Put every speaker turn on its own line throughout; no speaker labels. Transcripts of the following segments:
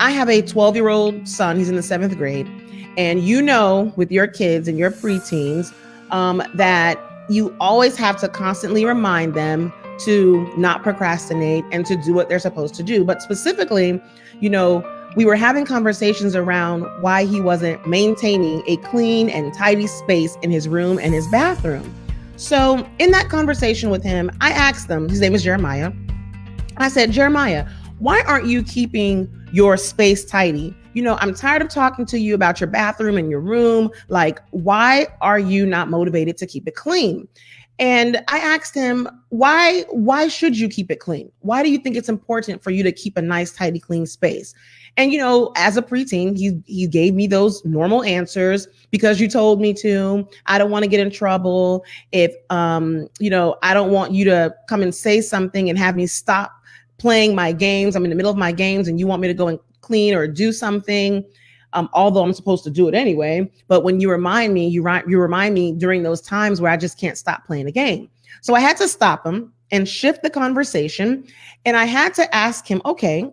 I have a 12-year-old son. He's in the 7th grade. And you know, with your kids and your preteens, that you always have to constantly remind them to not procrastinate and to do what they're supposed to do. But specifically, you know, we were having conversations around why he wasn't maintaining a clean and tidy space in his room and his bathroom. So in that conversation with him, I asked him, his name is Jeremiah. I said, Jeremiah, why aren't you keeping your space tidy? You know, I'm tired of talking to you about your bathroom and your room. Like, why are you not motivated to keep it clean? And I asked him, why should you keep it clean? Why do you think it's important for you to keep a nice, tidy, clean space? And, you know, as a preteen, he gave me those normal answers because you told me to. I don't want to get in trouble. If, you know, I don't want you to come and say something and have me stop playing my games. I'm in the middle of my games and you want me to go and clean or do something. Although I'm supposed to do it anyway. But when you remind me, you remind me during those times where I just can't stop playing the game. So I had to stop him and shift the conversation. And I had to ask him, okay,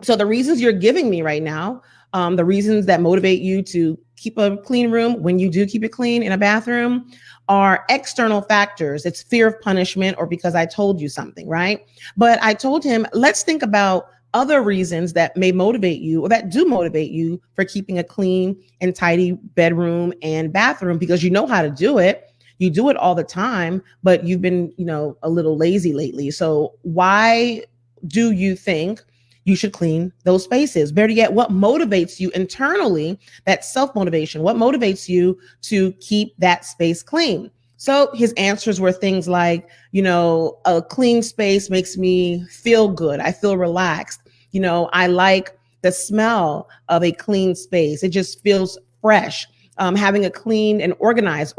so the reasons you're giving me right now, the reasons that motivate you to keep a clean room when you do keep it clean in a bathroom are external factors. It's fear of punishment or because I told you something, right? But I told him, let's think about other reasons that may motivate you or that do motivate you for keeping a clean and tidy bedroom and bathroom because you know how to do it. You do it all the time, but you've been, you know, a little lazy lately. So why do you think you should clean those spaces? Better yet, what motivates you internally, that self-motivation? What motivates you to keep that space clean? So his answers were things like, you know, a clean space makes me feel good. I feel relaxed. You know, I like the smell of a clean space. It just feels fresh. Having a clean and organized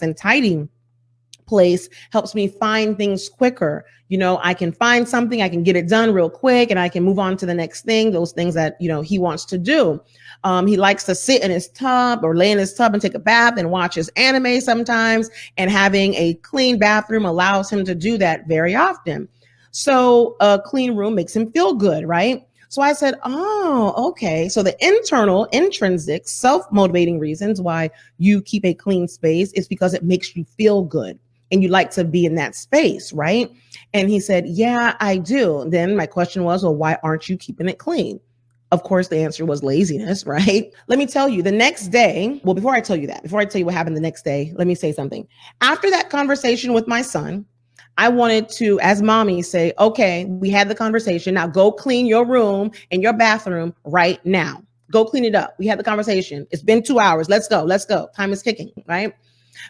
and tidy place helps me find things quicker. You know, I can find something, I can get it done real quick and I can move on to the next thing, those things that, you know, he wants to do. He likes to sit in his tub or lay in his tub and take a bath and watch his anime sometimes. And having a clean bathroom allows him to do that very often. So a clean room makes him feel good, right? So I said, oh, okay. So the intrinsic, self-motivating reasons why you keep a clean space is because it makes you feel good and you like to be in that space, right? And he said, yeah, I do. Then my question was, well, why aren't you keeping it clean? Of course, the answer was laziness, right? Let me tell you the next day. Well, before I tell you what happened the next day, let me say something. After that conversation with my son, I wanted to, as mommy, say, okay, we had the conversation. Now go clean your room and your bathroom right now. Go clean it up. We had the conversation. It's been 2 hours. Let's go. Time is ticking, right?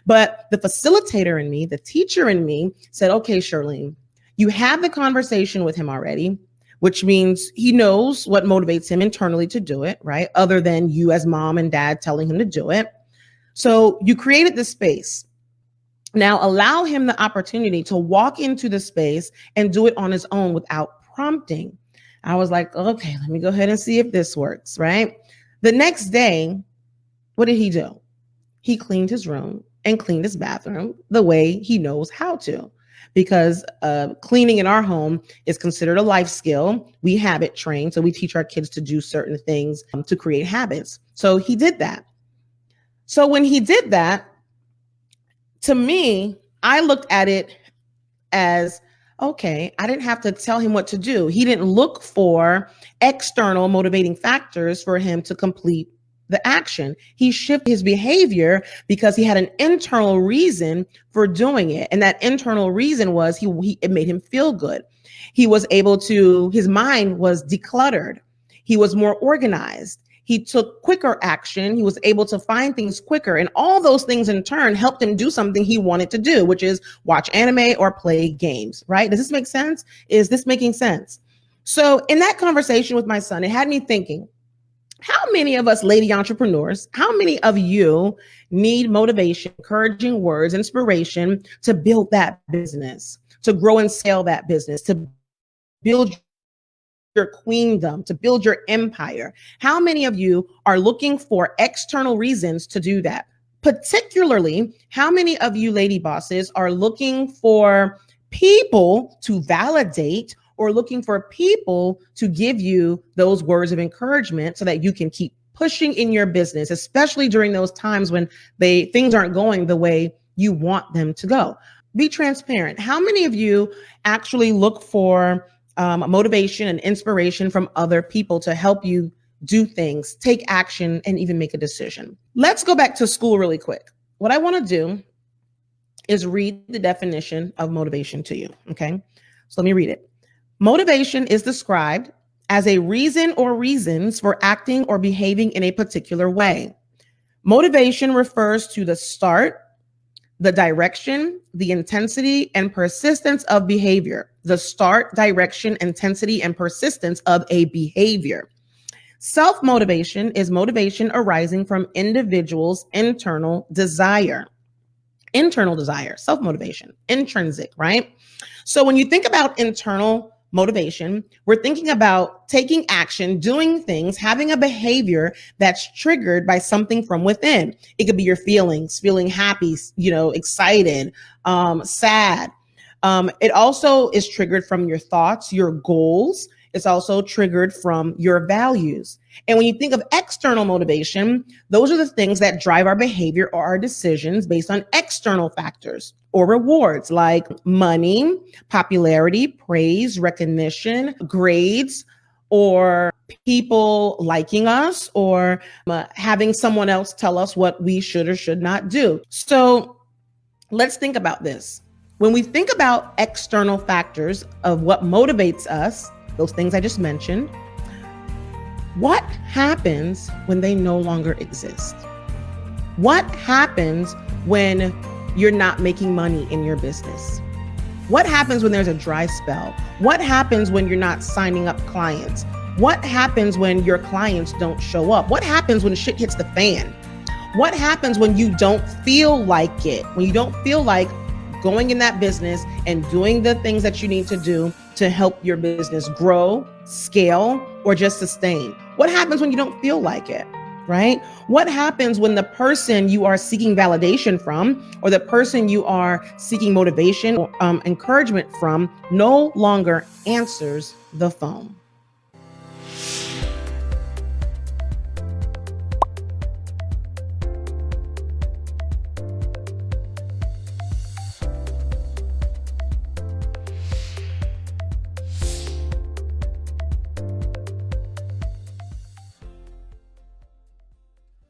But the facilitator in me, the teacher in me said, okay, Charlene, you had the conversation with him already, which means he knows what motivates him internally to do it, right? Other than you as mom and dad telling him to do it. So you created this space. Now allow him the opportunity to walk into the space and do it on his own without prompting. I was like, okay, let me go ahead and see if this works, right? The next day, what did he do? He cleaned his room and cleaned his bathroom the way he knows how to, because cleaning in our home is considered a life skill. We habit train, so we teach our kids to do certain things to create habits. So he did that. So when he did that, to me, I looked at it as, okay, I didn't have to tell him what to do. He didn't look for external motivating factors for him to complete the action. He shifted his behavior because he had an internal reason for doing it. And that internal reason was it made him feel good. He was able to, his mind was decluttered. He was more organized. He took quicker action. He was able to find things quicker. And all those things in turn helped him do something he wanted to do, which is watch anime or play games, right? Does this make sense? Is this making sense? So in that conversation with my son, it had me thinking, how many of us lady entrepreneurs, how many of you need motivation, encouraging words, inspiration to build that business, to grow and scale that business, to build your queendom, to build your empire? How many of you are looking for external reasons to do that? Particularly, how many of you lady bosses are looking for people to validate or looking for people to give you those words of encouragement so that you can keep pushing in your business, especially during those times when things aren't going the way you want them to go. Be transparent. How many of you actually look for motivation and inspiration from other people to help you do things, take action, and even make a decision? Let's go back to school really quick. What I want to do is read the definition of motivation to you. Okay. So let me read it. Motivation is described as a reason or reasons for acting or behaving in a particular way. Motivation refers to the start, the direction, the intensity, and persistence of behavior. The start, direction, intensity, and persistence of a behavior. Self-motivation is motivation arising from individuals' internal desire. Internal desire, self-motivation, intrinsic, right? So when you think about internal motivation, we're thinking about taking action, doing things, having a behavior that's triggered by something from within. It could be your feelings, feeling happy, excited, sad. It also is triggered from your thoughts, your goals. It's also triggered from your values. And when you think of external motivation, those are the things that drive our behavior or our decisions based on external factors or rewards like money, popularity, praise, recognition, grades, or people liking us, or having someone else tell us what we should or should not do. So let's think about this. When we think about external factors of what motivates us, those things I just mentioned, what happens when they no longer exist? What happens when you're not making money in your business? What happens when there's a dry spell? What happens when you're not signing up clients? What happens when your clients don't show up? What happens when shit hits the fan? What happens when you don't feel like it? When you don't feel like going in that business and doing the things that you need to do to help your business grow, scale, or just sustain? What happens when you don't feel like it, right? What happens when the person you are seeking validation from, or the person you are seeking motivation or encouragement from, no longer answers the phone?